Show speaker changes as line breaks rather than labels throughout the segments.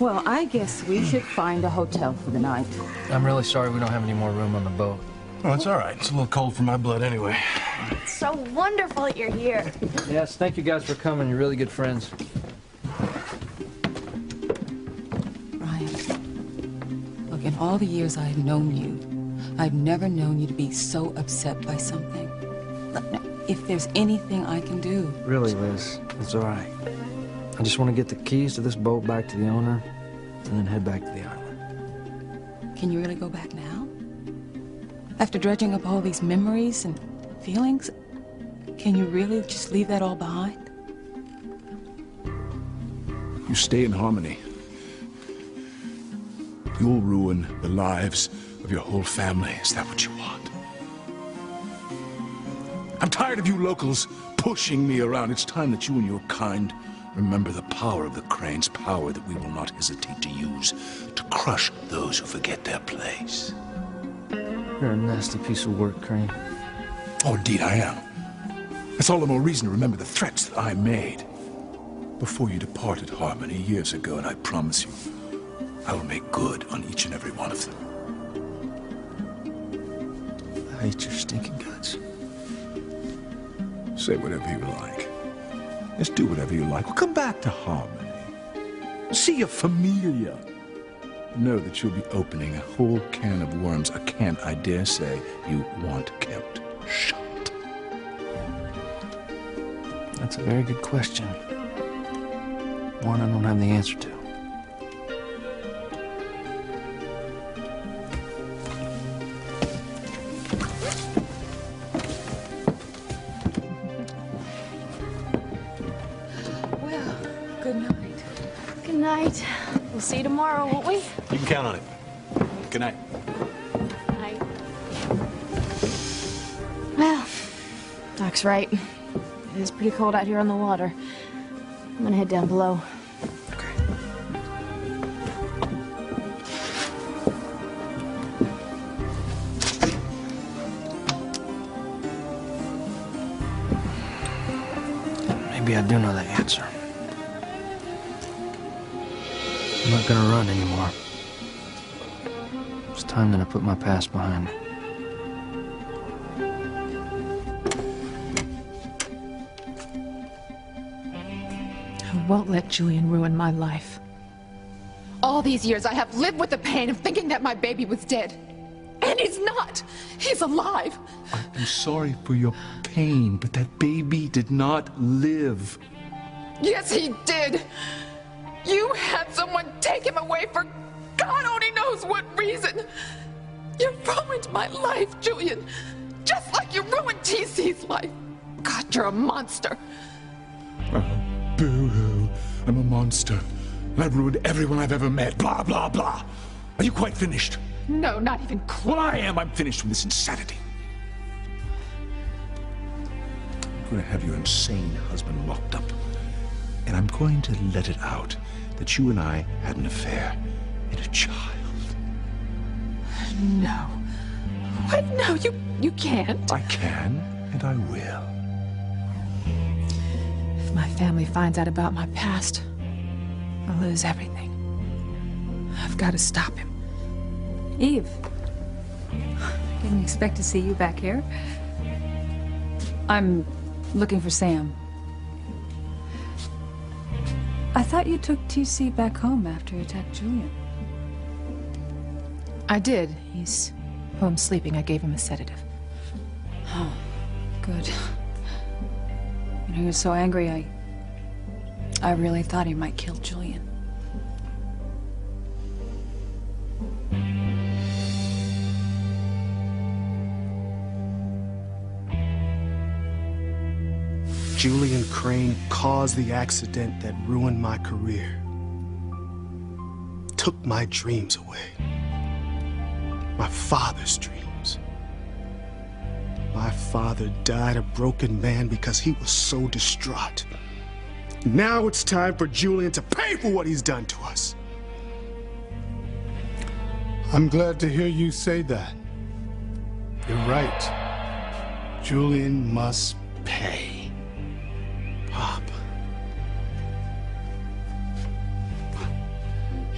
Well, I guess we should find a hotel for the night.
I'm really sorry we don't have any more room on the boat.
Oh, it's all right. It's a little cold for my blood anyway.
It's so wonderful that you're here.
Yes, thank you guys for coming. You're really good friends.
Ryan, look, in all the years I've known you, I've never known you to be so upset by something. Look, now, if there's anything I can do...
Really, Liz, it's all right. I just want to get the keys to this boat back to the owner and then head back to the island.
Can you really go back now? After dredging up all these memories and feelings, can you really just leave that all behind?
You stay in Harmony. You'll ruin the lives of your whole family. Is that what you want? I'm tired of you locals pushing me around. It's time that you and your kind remember the power of the Cranes, power that we will not hesitate to use to crush those who forget their place.
You're a nasty piece of work, Crane.
Oh, indeed I am. That's all the more reason to remember the threats that I made before you departed Harmony years ago, and I promise you, I will make good on each and every one of them.
I hate your stinking guts.
Say whatever you like. Just do whatever you like. Well, come back to Harmony. See your familia. Know that you'll be opening a whole can of worms, a can, I dare say, you want kept shut.
That's a very good question. One I don't have the answer to.
Well, good night.
Good night. We'll see you tomorrow, won't we?
You can count on it. Good night.
Night. Well, Doc's right. It is pretty cold out here on the water. I'm gonna head down below.
Okay. Maybe I do know the answer. I'm not gonna run anymore. It's time that I put my past behind me.
I won't let Julian ruin my life. All these years I have lived with the pain of thinking that my baby was dead. And he's not. He's alive.
I'm sorry for your pain, but that baby did not live.
Yes, he did. You had someone take him away for God only knows what reason. You ruined my life, Julian. Just like you ruined TC's life. God, you're a monster.
Boo-hoo. I'm a monster. I've ruined everyone I've ever met. Blah, blah, blah. Are you quite finished?
No, not even close.
Well, I am. I'm finished with this insanity. I'm going to have your insane husband locked up. And I'm going to let it out that you and I had an affair and a child.
No. What? No, you can't.
I can, and I will.
If my family finds out about my past, I'll lose everything. I've got to stop him.
Eve, didn't expect to see you back here. I'm looking for Sam. I thought you took TC back home after you attacked Julian.
I did. He's home sleeping. I gave him a sedative.
Oh, good. You know, he was so angry, I really thought he might kill Julian.
Julian Crane caused the accident that ruined my career. Took my dreams away. My father's dreams. My father died a broken man because he was so distraught. Now it's time for Julian to pay for what he's done to us.
I'm glad to hear you say that. You're right. Julian must pay.
Pop.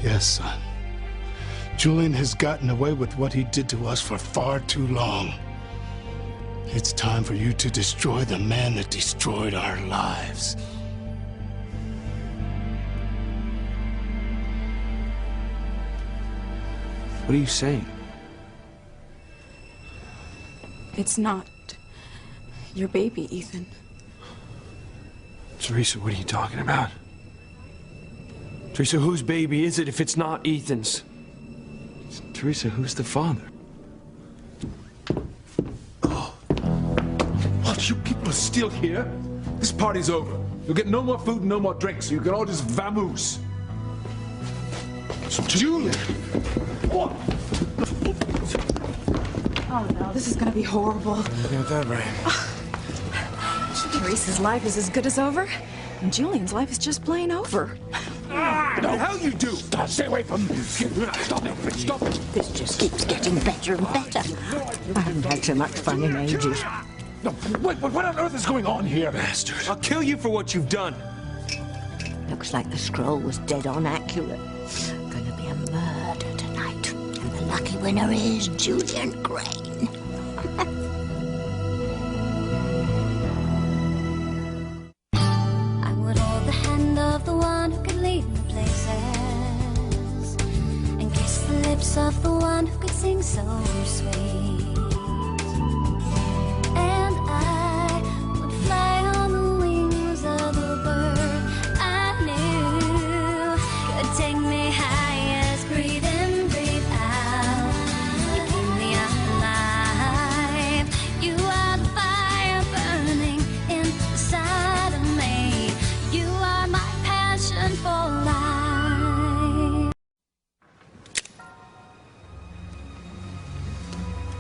Yes, son. Julian has gotten away with what he did to us for far too long. It's time for you to destroy the man that destroyed our lives.
What are you saying?
It's not your baby, Ethan.
Teresa, what are you talking about? Teresa, whose baby is it if it's not Ethan's? Teresa, who's the father?
What, you people are still here? This party's over. You'll get no more food and no more drinks, so you can all just vamoose. Julian! What?
Oh no, this is gonna be horrible.
Got that right.
Teresa's life is as good as over, and Julian's life is just plain over.
The hell you do! Stay away from me! Stop it! Stop it!
This just keeps getting better and better. I haven't had so much fun in ages.
No, wait, what on earth is going on here?
Bastard. I'll kill you for what you've done.
Looks like the scroll was dead on accurate. Gonna be a murder tonight. And the lucky winner is Julian Crane.
I would hold the hand of the one who could lead me places, and kiss the lips of the one who could sing so sweet. And I would fly on the wings of the bird I knew could take me highest. Breathe in, breathe out. You keep me alive. You are the fire burning inside of me. You are my passion for life.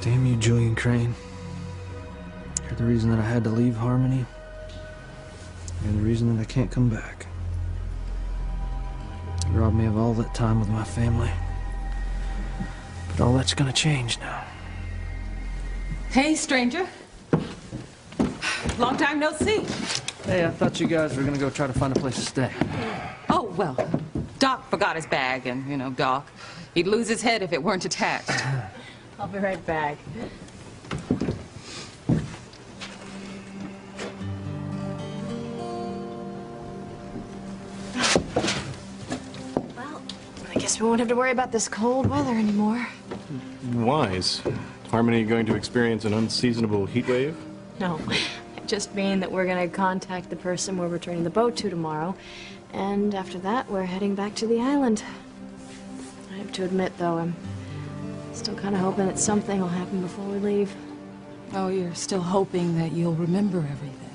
Damn you, Julian Crane. You're the reason that I had to leave Harmony. You're the reason that I can't come back. You robbed me of all that time with my family. But all that's gonna change now.
Hey, stranger. Long time no see.
Hey, I thought you guys were gonna go try to find a place to stay.
Oh, well, Doc forgot his bag, and, you know, Doc, he'd lose his head if it weren't attached.
I'll be right back. Well, I guess we won't have to worry about this cold weather anymore.
Why? Is Harmony going to experience an unseasonable heat wave?
No, it just mean that we're gonna contact the person we're returning the boat to tomorrow, and after that, we're heading back to the island. I have to admit, though, I'm still kind of hoping that something will happen before we leave.
Oh, you're still hoping that you'll remember everything.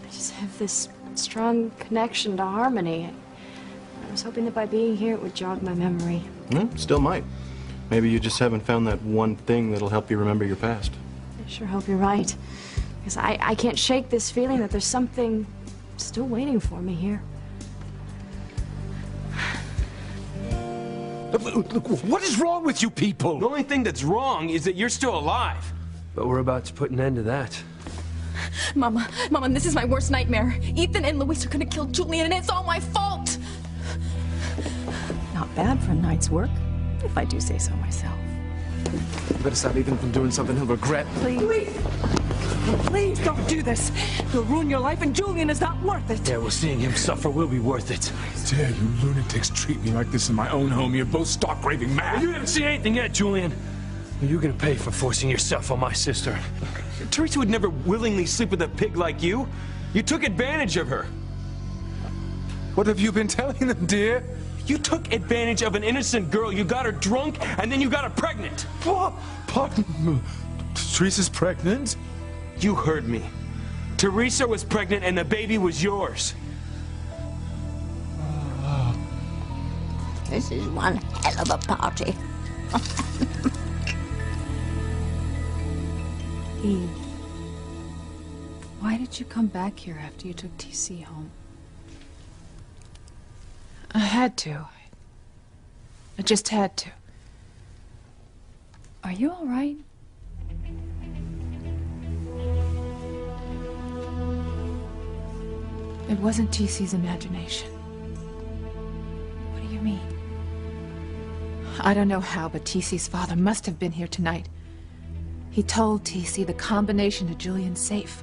I just have this strong connection to Harmony. I was hoping that by being here, it would jog my memory.
Still might. Maybe you just haven't found that one thing that'll help you remember your past.
I sure hope you're right. Because I can't shake this feeling that there's something still waiting for me here.
Look, what is wrong with you people?
The only thing that's wrong is that you're still alive. But we're about to put an end to that.
Mama, this is my worst nightmare. Ethan and Luis are gonna kill Julian, and it's all my fault.
Not bad for a night's work, if I do say so myself.
You better stop Ethan from doing something he'll regret.
Please. Please don't do this. You'll ruin your life, and Julian is not worth it.
Yeah, well, seeing him suffer will be worth it.
Dare you lunatics treat me like this in my own home? You're both stark raving mad.
You haven't seen anything yet, Julian. You're gonna pay for forcing yourself on my sister. Teresa would never willingly sleep with a pig like you. You took advantage of her.
What have you been telling them, dear?
You took advantage of an innocent girl. You got her drunk, and then you got her pregnant.
What? Pardon me. Teresa's pregnant?
You heard me. Teresa was pregnant, and the baby was yours.
This is one hell of a party.
Eve, why did you come back here after you took TC home?
I had to. I just had to.
Are you all right?
It wasn't TC's imagination.
What do you mean?
I don't know how, but TC's father must have been here tonight. He told TC the combination to Julian's safe.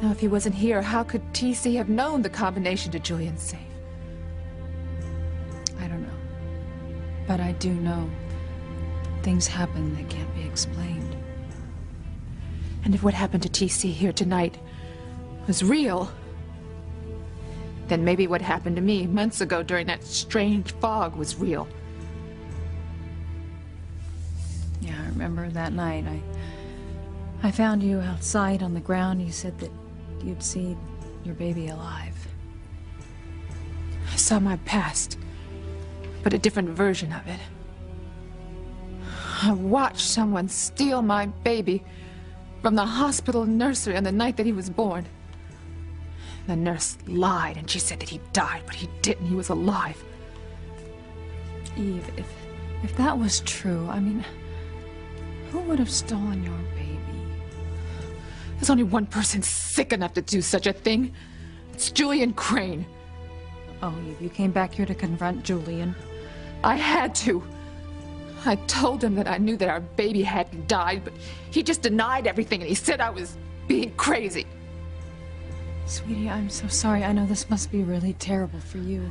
Now, if he wasn't here, how could TC have known the combination to Julian's safe?
I don't know. But I do know things happen that can't be explained.
And if what happened to TC here tonight was real, then maybe what happened to me months ago during that strange fog was real.
Yeah, I remember that night. I found you outside on the ground. You said that you'd see your baby alive.
I saw my past, but a different version of it. I watched someone steal my baby from the hospital nursery on the night that he was born. The nurse lied, and she said that he died, but he didn't. He was alive.
Eve, if that was true, I mean, who would have stolen your baby?
There's only one person sick enough to do such a thing. It's Julian Crane.
Oh, Eve, you came back here to confront Julian?
I had to. I told him that I knew that our baby hadn't died, but he just denied everything, and he said I was being crazy.
Sweetie, I'm so sorry. I know this must be really terrible for you.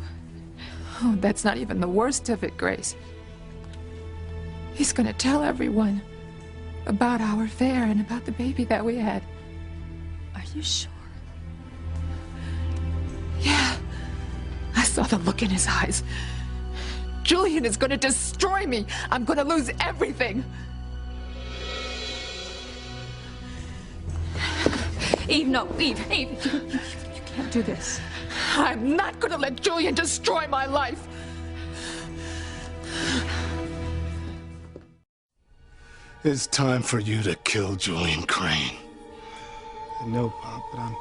Oh, that's not even the worst of it, Grace. He's gonna tell everyone about our affair and about the baby that we had.
Are you sure?
Yeah. I saw the look in his eyes. Julian is gonna destroy me. I'm gonna lose everything.
Eve, no, Eve, you can't do this.
I'm not gonna let Julian destroy my life.
It's time for you to kill Julian Crane.
I know, Pop, but I'm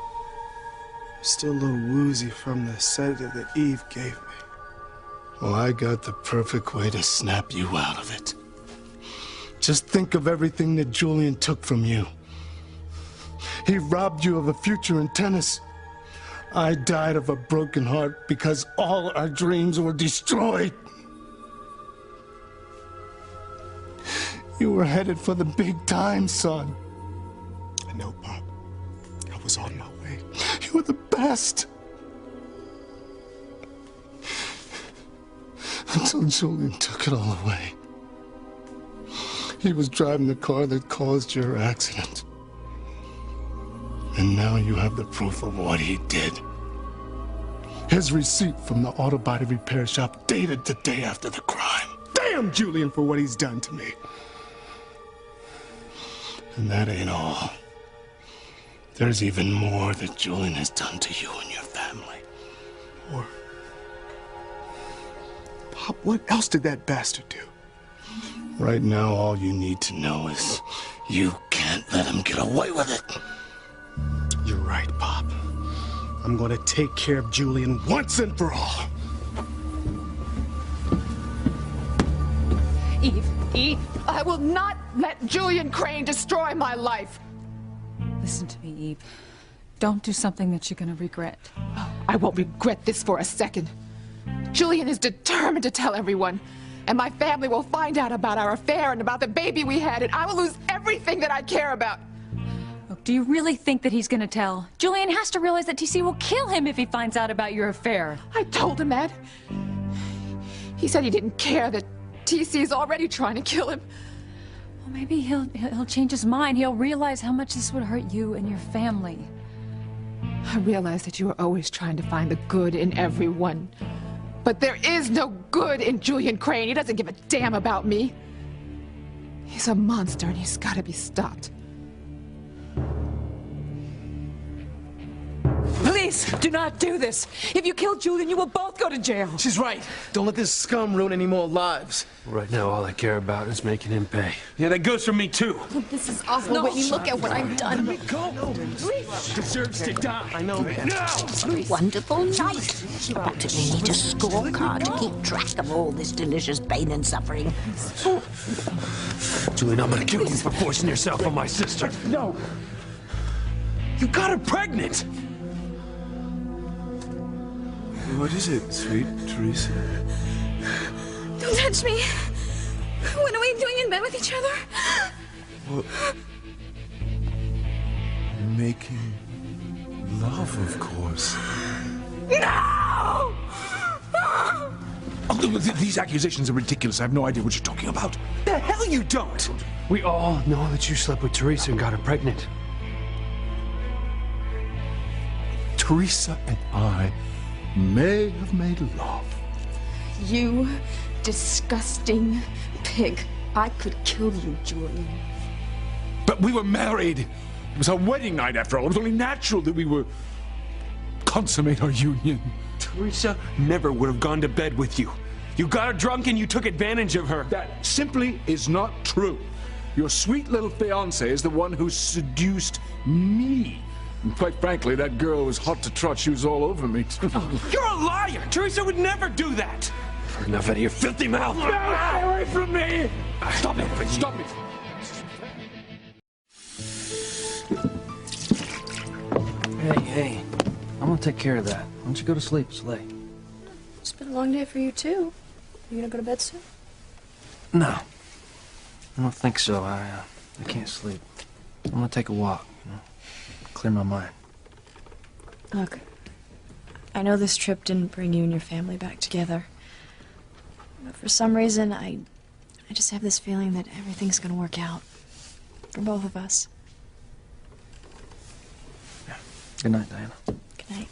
still a little woozy from the sedative that Eve gave me.
Well, I got the perfect way to snap you out of it. Just think of everything that Julian took from you. He robbed you of a future in tennis. I died of a broken heart because all our dreams were destroyed. You were headed for the big time, son.
I know, Pop. I was on my way.
You were the best. Until Julian took it all away. He was driving the car that caused your accident. And now you have the proof of what he did. His receipt from the auto body repair shop dated the day after the crime.
Damn Julian for what he's done to me.
And that ain't all. There's even more that Julian has done to you and your family.
More? Pop, what else did that bastard do?
Right now, all you need to know is you can't let him get away with it.
You're right, Pop. I'm gonna take care of Julian once and for all.
Eve, I will not let Julian Crane destroy my life.
Listen to me, Eve. Don't do something that you're gonna regret.
Oh, I won't regret this for a second. Julian is determined to tell everyone, and my family will find out about our affair and about the baby we had, and I will lose everything that I care about.
Look, do you really think that he's gonna tell? Julian has to realize that TC will kill him if he finds out about your affair.
I told him that. He said he didn't care that TC's already trying to kill him.
Well, maybe he'll change his mind. He'll realize how much this would hurt you and your family.
I realize that you are always trying to find the good in everyone. But there is no good in Julian Crane. He doesn't give a damn about me. He's a monster and he's got to be stopped.
Please, do not do this. If you kill Julian, you will both go to jail.
She's right. Don't let this scum ruin any more lives. Right now, all I care about is making him pay. Yeah, that goes for me, too.
This is awful,
No.
Whitney. Look at what I've done.
Let me go. Deserves to die. I know. No!
Wonderful night. You practically need a scorecard to keep track of all this delicious pain and suffering.
Julian, I'm gonna kill you for forcing yourself on my sister. No. You got her pregnant.
What is it, sweet Teresa?
Don't touch me. What are we doing in bed with each other?
Well, making love, of course.
No!
Oh, these accusations are ridiculous. I have no idea what you're talking about.
The hell you don't! We all know that you slept with Teresa and got her pregnant.
Teresa and I may have made love.
You disgusting pig. I could kill you, Julian.
But we were married. It was our wedding night, after all. It was only natural that we would consummate our union.
Teresa never would have gone to bed with you. You got her drunk and you took advantage of her.
That simply is not true. Your sweet little fiancée is the one who seduced me. And quite frankly, that girl was hot to trot. She was all over me.
You're a liar! Teresa would never do that! Enough out of your filthy mouth!
No, stay away from me! Stop it! Stop it!
Hey, I'm gonna take care of that. Why don't you go to sleep? It's late.
It's been a long day for you, too. You gonna go to bed soon?
No, I don't think so. I can't sleep. I'm gonna take a walk, clear my mind.
Look, I know this trip didn't bring you and your family back together. But for some reason, I just have this feeling that everything's gonna work out. For both of us.
Good night, Diana.
Good night.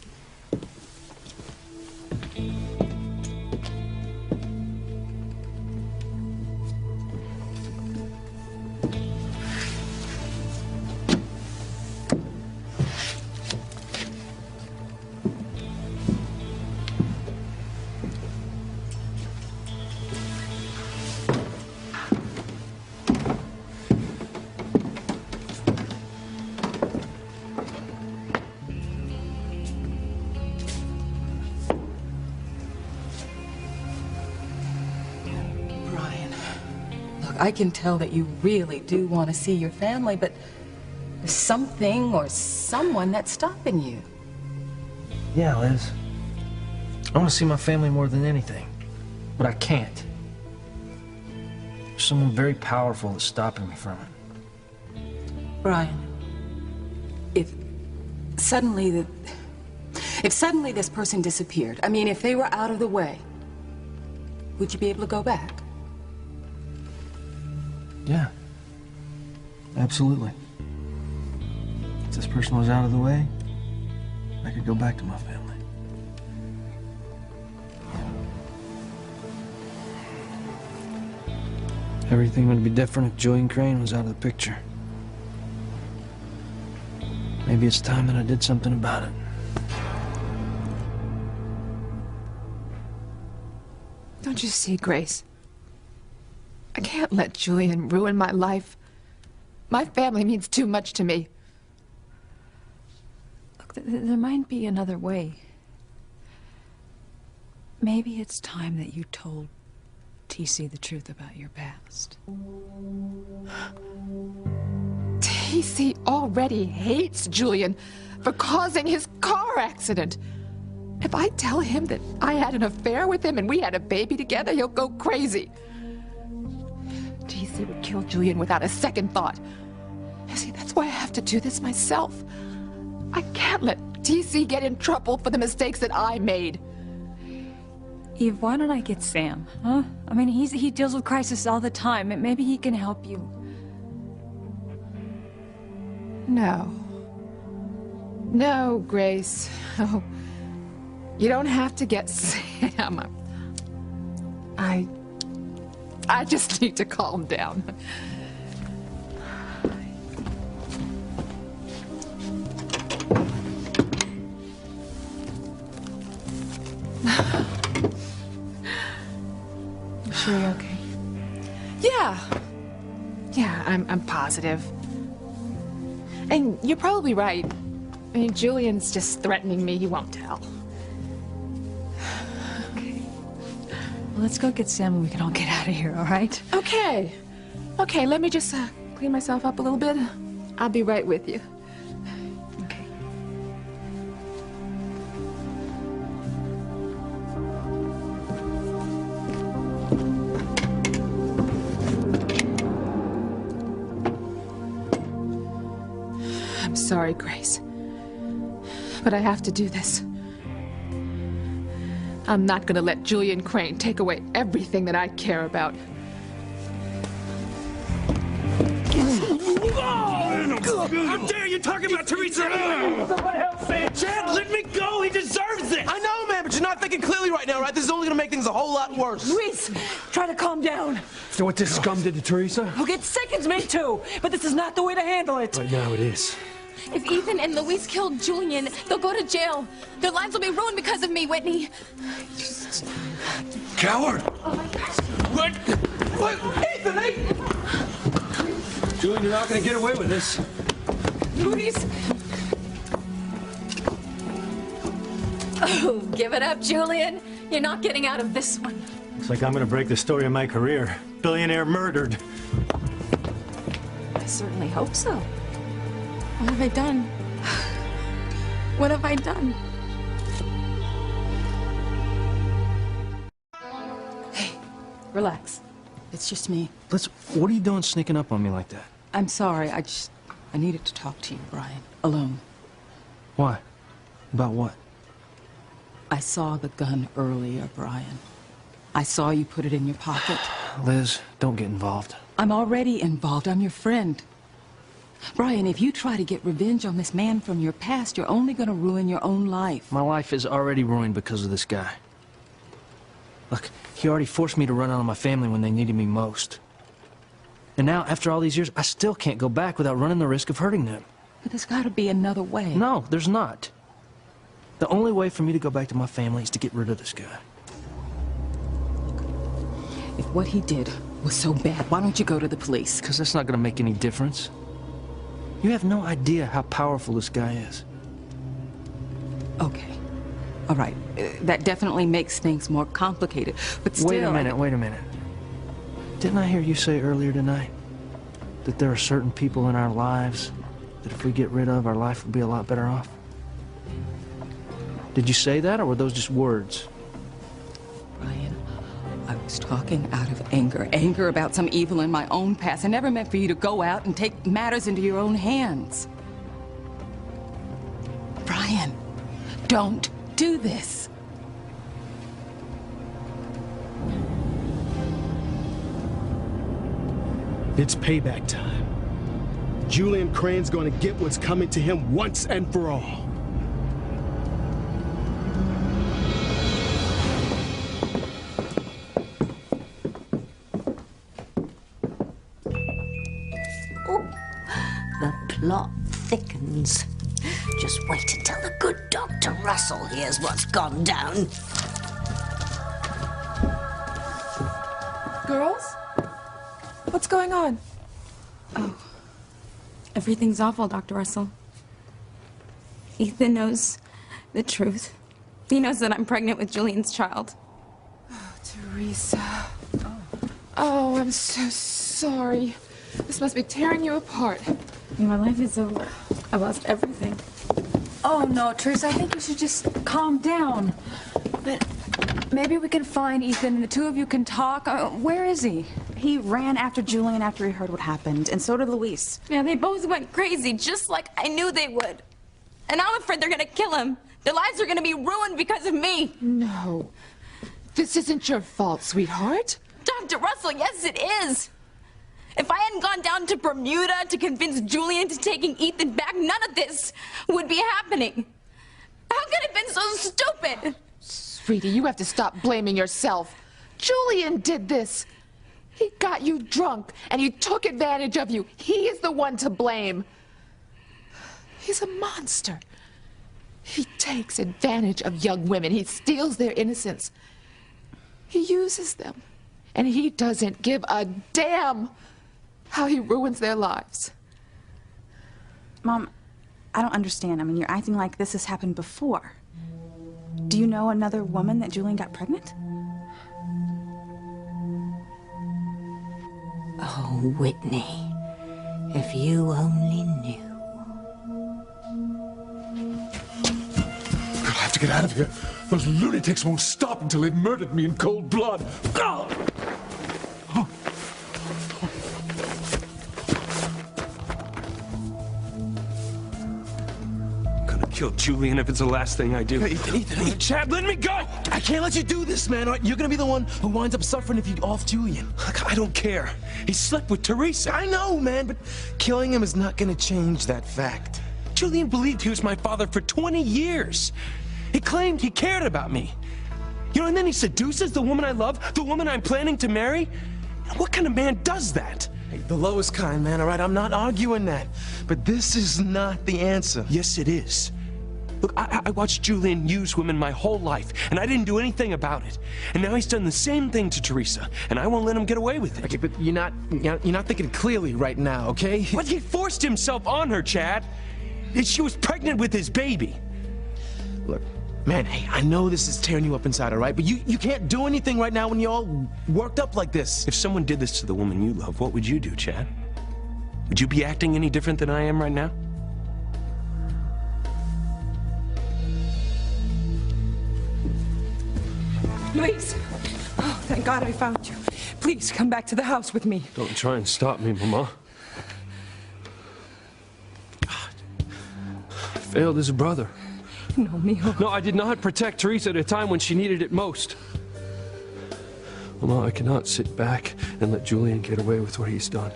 I can tell that you really do want to see your family, but there's something or someone that's stopping you.
Yeah, Liz. I want to see my family more than anything, but I can't. There's someone very powerful that's stopping me from it.
Brian, if suddenly this person disappeared, I mean, if they were out of the way, would you be able to go back?
Yeah, absolutely. If this person was out of the way, I could go back to my family. Everything would be different if Julian Crane was out of the picture. Maybe it's time that I did something about it.
Don't you see, Grace? I can't let Julian ruin my life. My family means too much to me.
Look, there might be another way. Maybe it's time that you told TC the truth about your past.
TC already hates Julian for causing his car accident. If I tell him that I had an affair with him and we had a baby together, he'll go crazy. TC would kill Julian without a second thought. You see, that's why I have to do this myself. I can't let TC get in trouble for the mistakes that I made.
Eve, why don't I get Sam, huh? I mean, he deals with crisis all the time. Maybe he can help you.
No. No, Grace. Oh, you don't have to get Sam. I just need to calm down.
You sure you're okay?
Yeah, I'm positive. And you're probably right. I mean, Julian's just threatening me. He won't tell.
Okay. Well, let's go get Sam and we can all get out of here, all right?
Okay. Okay, let me just clean myself up a little bit. I'll be right with you.
Okay.
sorry, Grace. But I have to do this. I'm not gonna let Julian Crane take away everything that I care about.
How dare you talk about Teresa? Somebody help me! Chad, let me go! He deserves it!
I know, man, but you're not thinking clearly right now, right? This is only gonna make things a whole lot worse.
Luis, try to calm down.
So what this scum did to Teresa?
Look, it sickens me too, but this is not the way to handle it.
Right now it is.
If Ethan and Luis killed Julian, they'll go to jail. Their lives will be ruined because of me, Whitney.
Coward! What?
Ethan, hey!
Julian, you're not gonna get away with this.
Luis! Oh, give it up, Julian. You're not getting out of this one.
Looks like I'm gonna break the story of my career. Billionaire murdered.
I certainly hope so. What have I done? What have I done?
Hey, relax. It's just me.
Liz, what are you doing sneaking up on me like that?
I'm sorry. I needed to talk to you, Brian. Alone.
Why? About what?
I saw the gun earlier, Brian. I saw you put it in your pocket.
Liz, don't get involved.
I'm already involved. I'm your friend. Brian, if you try to get revenge on this man from your past, you're only going to ruin your own life.
My life is already ruined because of this guy. Look, he already forced me to run out of my family when they needed me most. And now, after all these years, I still can't go back without running the risk of hurting them.
But there's got to be another way.
No, there's not. The only way for me to go back to my family is to get rid of this guy.
If what he did was so bad, why don't you go to the police?
Because that's not going to make any difference. You have no idea how powerful this guy is.
Okay. All right. That definitely makes things more complicated. But still...
Wait a minute. Didn't I hear you say earlier tonight that there are certain people in our lives that if we get rid of, our life will be a lot better off? Did you say that, or were those just words?
Brian, I was talking out of anger. Anger about some evil in my own past. I never meant for you to go out and take matters into your own hands. Brian, don't do this.
It's payback time. Julian Crane's gonna get what's coming to him once and for all.
The plot thickens. Just wait until the good Dr. Russell hears what's gone down.
Girls? What's going on?
Oh. Everything's awful, Dr. Russell. Ethan knows the truth. He knows that I'm pregnant with Julian's child.
Oh, Teresa. Oh, I'm so sorry. This must be tearing you apart.
My life is over. I lost everything.
Oh, no, Teresa, I think you should just calm down. But maybe we can find Ethan and the two of you can talk. Where is he?
He ran after Julian after he heard what happened, and so did Luis.
Yeah, they both went crazy, just like I knew they would. And I'm afraid they're gonna kill him. Their lives are gonna be ruined because of me.
No. This isn't your fault, sweetheart.
Dr. Russell, yes, it is. If I hadn't gone down to Bermuda to convince Julian to taking Ethan back, none of this would be happening. How could I have been so stupid?
Sweetie, you have to stop blaming yourself. Julian did this. He got you drunk, and he took advantage of you. He is the one to blame. He's a monster. He takes advantage of young women. He steals their innocence. He uses them, and he doesn't give a damn how he ruins their lives.
Mom, I don't understand. I mean, you're acting like this has happened before. Do you know another woman that Julian got pregnant?
Oh, Whitney, if you only knew.
I'll have to get out of here. Those lunatics won't stop until they've murdered me in cold blood.
kill Julian if it's the last thing I do.
Hey, Ethan.
Chad, let me go!
I can't let you do this, man. All right? You're gonna be the one who winds up suffering if you off Julian.
Look, I don't care. He slept with Teresa.
I know, man, but killing him is not gonna change that fact.
Julian believed he was my father for 20 years. He claimed he cared about me. You know, and then he seduces the woman I love, the woman I'm planning to marry. What kind of man does that?
Hey, the lowest kind, man, all right? I'm not arguing that. But this is not the answer.
Yes, it is. Look, I watched Julian use women my whole life, and I didn't do anything about it. And now he's done the same thing to Teresa, and I won't let him get away with it.
Okay, but you're not thinking clearly right now, okay?
But he forced himself on her, Chad. She was pregnant with his baby.
Look, man, hey, I know this is tearing you up inside, all right? But you can't do anything right now when you're all worked up like this.
If someone did this to the woman you love, what would you do, Chad? Would you be acting any different than I am right now?
Luis! Oh, thank God I found you. Please, come back to the house with me.
Don't try and stop me, Mama. I failed as a brother.
No, mijo.
No, I did not protect Teresa at a time when she needed it most. Mama, I cannot sit back and let Julian get away with what he's done.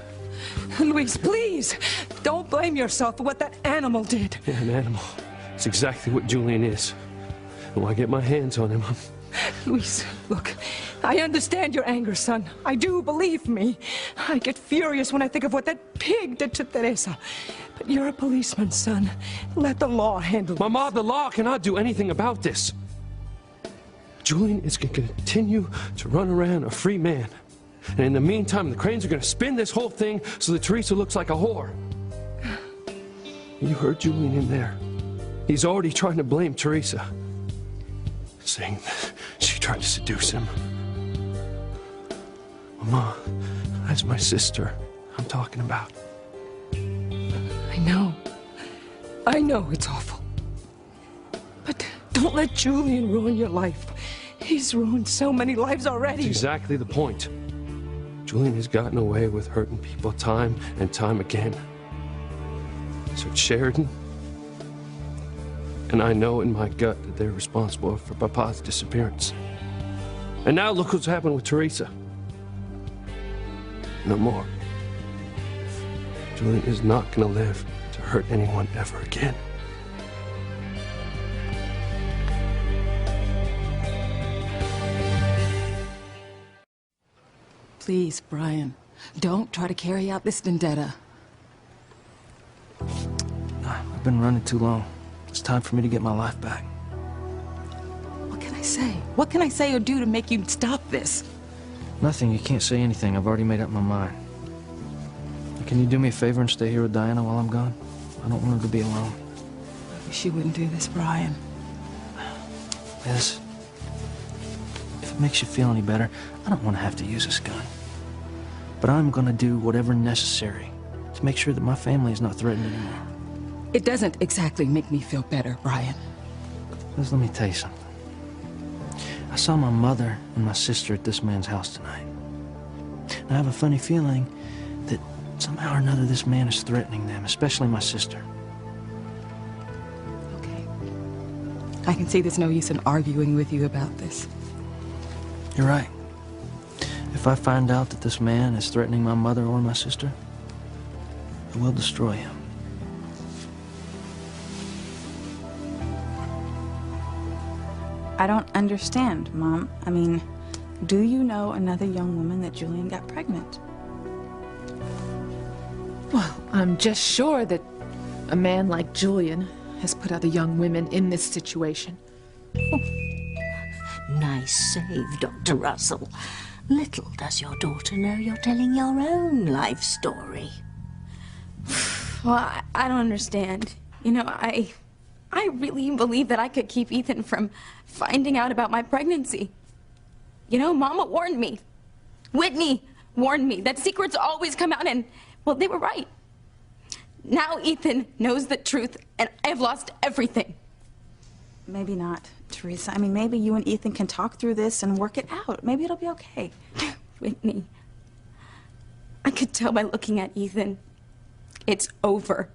Luis, please! Don't blame yourself for what that animal did.
Yeah, an animal. It's exactly what Julian is. And when I get my hands on him,
Luis, look, I understand your anger, son. I do, believe me. I get furious when I think of what that pig did to Teresa. But you're a policeman, son. Let the law handle it.
Mama, the law cannot do anything about this. Julian is going to continue to run around a free man. And in the meantime, the Cranes are going to spin this whole thing so that Teresa looks like a whore. You heard Julian in there. He's already trying to blame Teresa, saying she tried to seduce him. Mama, that's my sister I'm talking about.
I know. I know it's awful. But don't let Julian ruin your life. He's ruined so many lives already.
That's exactly the point. Julian has gotten away with hurting people time and time again. So it's Sheridan, and I know in my gut that they're responsible for Papa's disappearance. And now look what's happened with Teresa. No more. Julian is not going to live to hurt anyone ever again.
Please, Brian, don't try to carry out this vendetta.
I've been running too long. It's time for me to get my life back.
What can I say? What can I say or do to make you stop this?
Nothing. You can't say anything. I've already made up my mind. Can you do me a favor and stay here with Diana while I'm gone? I don't want her to be alone.
I wish you wouldn't do this, Brian.
Liz, if it makes you feel any better, I don't want to have to use this gun. But I'm going to do whatever necessary to make sure that my family is not threatened anymore.
It doesn't exactly make me feel better, Brian.
Liz, let me tell you something. I saw my mother and my sister at this man's house tonight. And I have a funny feeling that somehow or another this man is threatening them, especially my sister.
Okay. I can see there's no use in arguing with you about this.
You're right. If I find out that this man is threatening my mother or my sister, I will destroy him.
I don't understand, Mom. I mean, do you know another young woman that Julian got pregnant?
Well, I'm just sure that a man like Julian has put other young women in this situation.
Nice save, Dr. Russell. Little does your daughter know you're telling your own life story.
Well, I don't understand. You know, I really believe that I could keep Ethan from finding out about my pregnancy. You know, Mama warned me. Whitney warned me that secrets always come out, and, well, they were right. Now Ethan knows the truth, and I've lost everything.
Maybe not, Teresa. I mean, maybe you and Ethan can talk through this and work it out. Maybe it'll be okay.
Whitney, I could tell by looking at Ethan. It's over.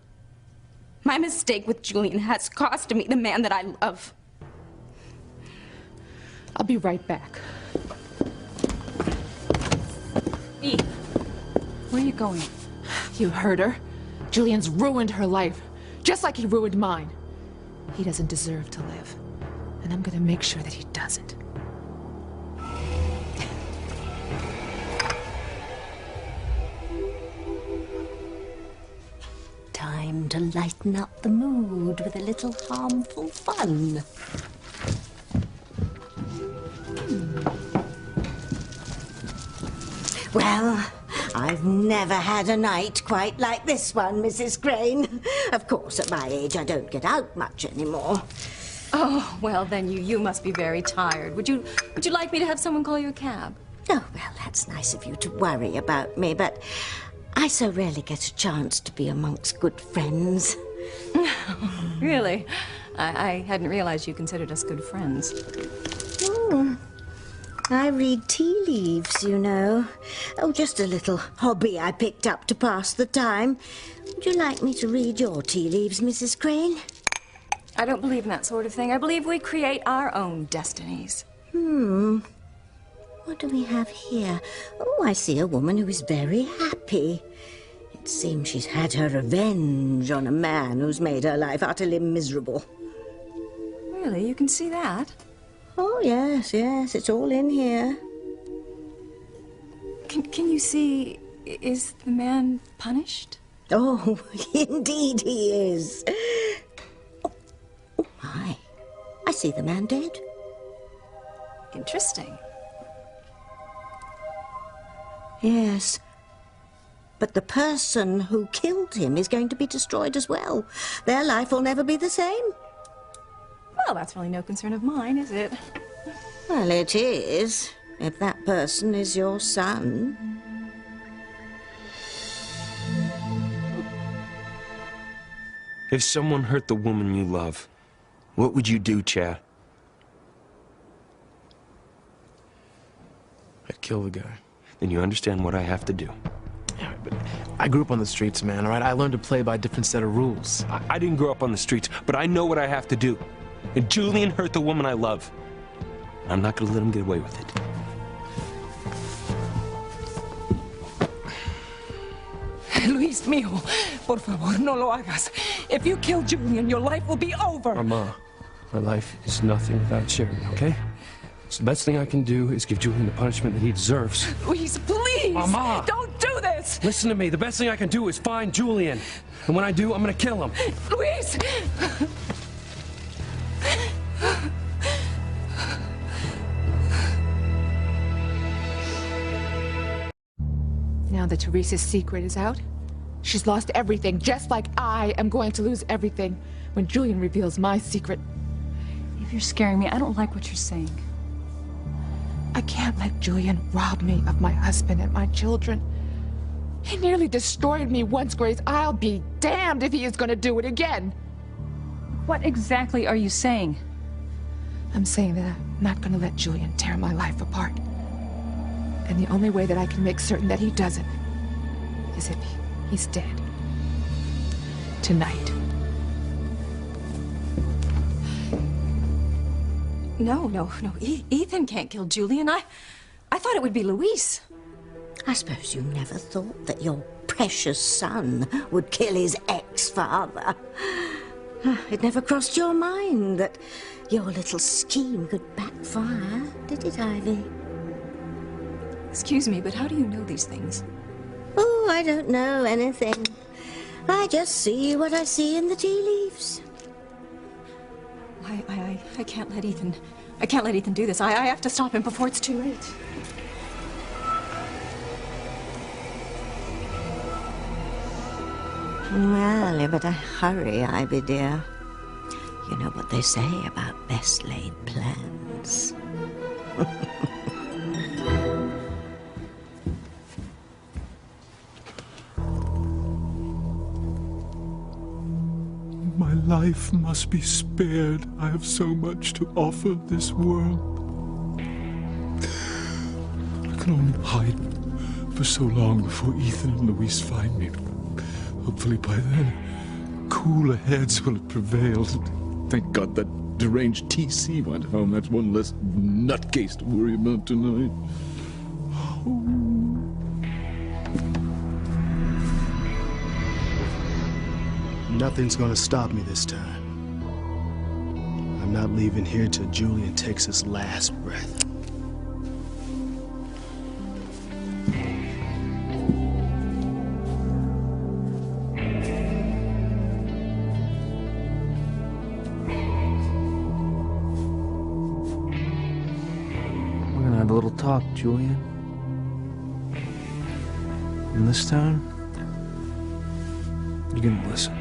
My mistake with Julian has cost me the man that I love.
I'll be right back.
Eve, where are you going?
You heard her. Julian's ruined her life, just like he ruined mine. He doesn't deserve to live, and I'm gonna make sure that he doesn't.
Time to lighten up the mood with a little harmful fun. Well, I've never had a night quite like this one, Mrs. Crane. Of course, at my age, I don't get out much anymore.
Oh, well, then you must be very tired. Would you like me to have someone call you a cab?
Oh, well, that's nice of you to worry about me, but I so rarely get a chance to be amongst good friends.
Really? I hadn't realized you considered us good friends.
I read tea leaves, you know. Oh, just a little hobby I picked up to pass the time. Would you like me to read your tea leaves, Mrs. Crane?
I don't believe in that sort of thing. I believe we create our own destinies.
What do we have here? Oh, I see a woman who is very happy. It seems she's had her revenge on a man who's made her life utterly miserable.
Really? You can see that?
Oh, yes, it's all in here.
Can you see, is the man punished?
Oh, indeed he is. Oh, my. I see the man dead.
Interesting.
Yes. But the person who killed him is going to be destroyed as well. Their life will never be the same.
Well, that's really no concern of mine, is it?
Well, it is, if that person is your son.
If someone hurt the woman you love, what would you do, Chad?
I'd kill the guy.
Then you understand what I have to do.
Yeah, but I grew up on the streets, man, all right? I learned to play by a different set of rules.
I didn't grow up on the streets, but I know what I have to do. And Julian hurt the woman I love. I'm not gonna let him get away with it.
Luis mío, por favor, no lo hagas. If you kill Julian, your life will be over.
Mama, my life is nothing without Sherry, okay? So the best thing I can do is give Julian the punishment that he deserves.
Luis, please!
Mama!
Don't do this!
Listen to me. The best thing I can do is find Julian. And when I do, I'm gonna kill him.
Luis!
Now that Teresa's secret is out, she's lost everything, just like I am going to lose everything when Julian reveals my secret.
If you're scaring me, I don't like what you're saying.
I can't let Julian rob me of my husband and my children. He nearly destroyed me once, Grace. I'll be damned if he is going to do it again.
What exactly are you saying?
I'm saying that I'm not going to let Julian tear my life apart. And the only way that I can make certain that he doesn't is if he's dead. Tonight.
No. Ethan can't kill Julian. I thought it would be Luis.
I suppose you never thought that your precious son would kill his ex-father. It never crossed your mind that your little scheme could backfire, did it, Ivy?
Excuse me, but how do you know these things?
Oh, I don't know anything. I just see what I see in the tea leaves.
I can't let Ethan... I can't let Ethan do this. I have to stop him before it's too late.
Well, you better hurry, Ivy dear. You know what they say about best laid plans.
My life must be spared. I have so much to offer this world. I can only hide for so long before Ethan and Luis find me. Hopefully by then,
cooler heads will have prevailed. Thank God that deranged TC went home. That's one less nutcase to worry about tonight.
Nothing's gonna stop me this time. I'm not leaving here till Julian takes his last breath.
We're gonna have a little talk, Julian. And this time, you're gonna listen.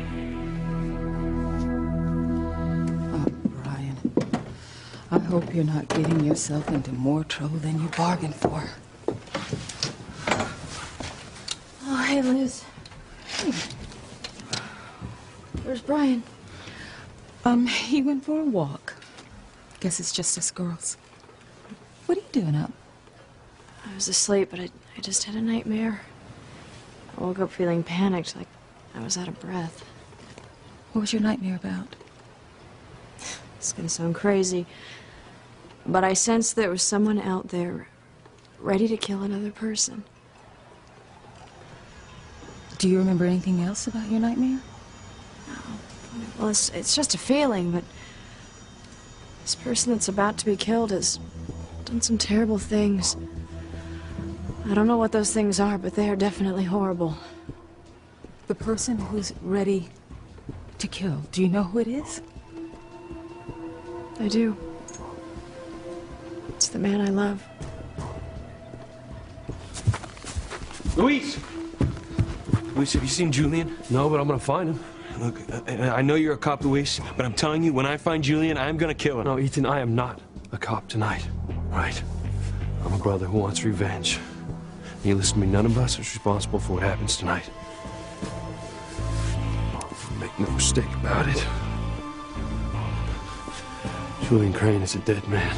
I hope you're not getting yourself into more trouble than you bargained for.
Oh, hey, Liz. Hey. Where's Brian?
He went for a walk. Guess it's just us girls. What are you doing up?
I was asleep, but I just had a nightmare. I woke up feeling panicked, like I was out of breath.
What was your nightmare about?
It's gonna sound crazy, but I sensed there was someone out there ready to kill another person.
Do you remember anything else about your nightmare?
Well, it's just a feeling, but this person that's about to be killed has done some terrible things. I don't know what those things are, but they are definitely horrible.
The person who's ready to kill, do you know who it is?
I do. It's the man I love.
Luis! Luis, have you seen Julian? No, but I'm gonna find him. Look, I know you're a cop, Luis, but I'm telling you, when I find Julian, I'm gonna kill him. No, Ethan, I am not a cop tonight. Right? I'm a brother who wants revenge. You listen to me, none of us is responsible for what happens tonight. Make no mistake about it. Julian Crane is a dead man.